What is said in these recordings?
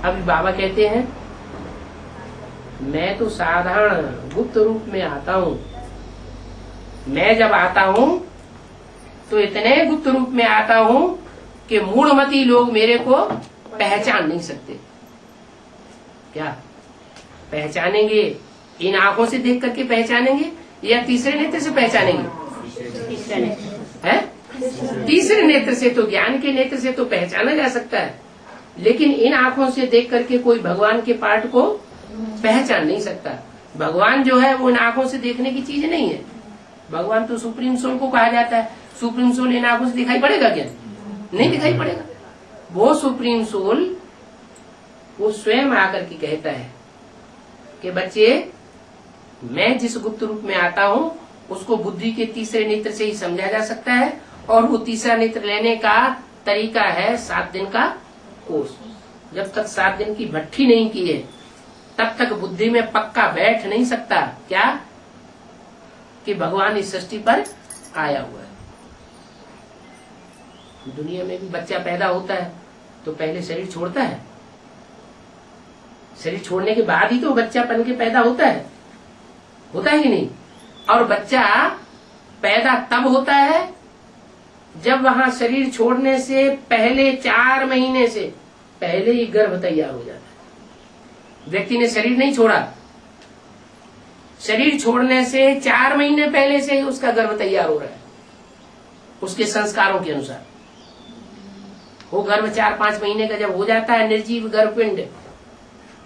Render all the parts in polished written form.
अभी बाबा कहते हैं मैं तो साधारण गुप्त रूप में आता हूँ। मैं जब आता हूँ तो इतने गुप्त रूप में आता हूँ कि मूढ़मती लोग मेरे को पहचान नहीं सकते। क्या पहचानेंगे? इन आंखों से देख करके पहचानेंगे या तीसरे नेत्र से पहचानेंगे? है तीसरे नेत्र से। तो ज्ञान के नेत्र से तो पहचाना जा सकता है, लेकिन इन आंखों से देख करके कोई भगवान के पार्ट को पहचान नहीं सकता। भगवान जो है वो इन आंखों से देखने की चीज नहीं है। भगवान तो सुप्रीम सोल को कहा जाता है। सुप्रीम सोल इन आंखों से दिखाई पड़ेगा क्या? नहीं दिखाई पड़ेगा। वो सुप्रीम सोल वो स्वयं आकर के कहता है कि बच्चे मैं जिस गुप्त रूप में आता हूँ उसको बुद्धि के तीसरे नेत्र से ही समझा जा सकता है, और वो तीसरा नेत्र लेने का तरीका है 7 दिन का कोर्स। जब तक 7 दिन की भट्ठी नहीं की है तब तक बुद्धि में पक्का बैठ नहीं सकता। क्या? कि भगवान इस सृष्टि पर आया हुआ है। दुनिया में भी बच्चा पैदा होता है तो पहले शरीर छोड़ता है। शरीर छोड़ने के बाद ही तो बच्चा बन के पैदा होता है कि नहीं? और बच्चा पैदा तब होता है जब वहां शरीर छोड़ने से पहले 4 महीने से पहले ही गर्भ तैयार हो जाता है। व्यक्ति ने शरीर नहीं छोड़ा, शरीर छोड़ने से 4 महीने पहले से ही उसका गर्भ तैयार हो रहा है उसके संस्कारों के अनुसार। वो गर्भ 4-5 महीने का जब हो जाता है निर्जीव गर्भपिंड,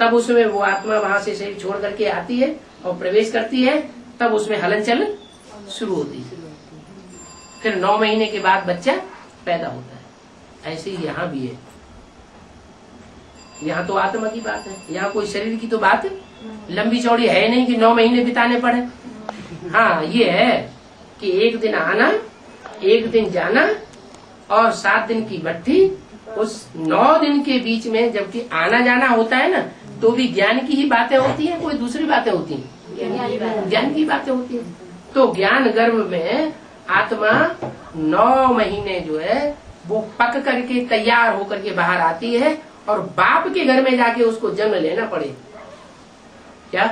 तब उसमें वो आत्मा वहां से शरीर छोड़ करके आती है और प्रवेश करती है, तब उसमें हलन चलन शुरू होती है। फिर 9 महीने के बाद बच्चा पैदा होता है। ऐसे ही यहाँ भी है। यहाँ तो आत्मा की बात है, यहाँ कोई शरीर की तो बात लंबी चौड़ी है नहीं कि 9 महीने बिताने पड़े। हाँ ये है कि एक दिन आना, एक दिन जाना और 7 दिन की भट्ठी। उस 9 दिन के बीच में जबकि आना जाना होता है ना, तो भी ज्ञान की ही बातें होती हैं, कोई दूसरी बातें होती हैं? ज्ञान की बातें होती हैं। तो ज्ञान गर्भ में आत्मा 9 महीने जो है वो पक करके तैयार होकर के बाहर आती है, और बाप के घर में जाके उसको जन्म लेना पड़े। क्या?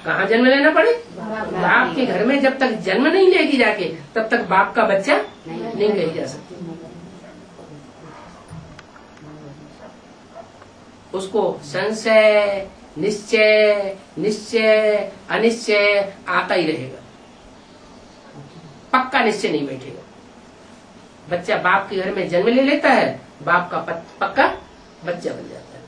कहाँ जन्म लेना पड़े? बाप के घर में जब तक जन्म नहीं लेगी जाके, तब तक बाप का बच्चा नहीं कही जा सकती। उसको संशय, निश्चय, निश्चय, अनिश्चय आता ही रहेगा, पक्का निश्चय नहीं बैठेगा। बच्चा बाप के घर में जन्म ले लेता है, बाप का पक्का बच्चा बन जाता है।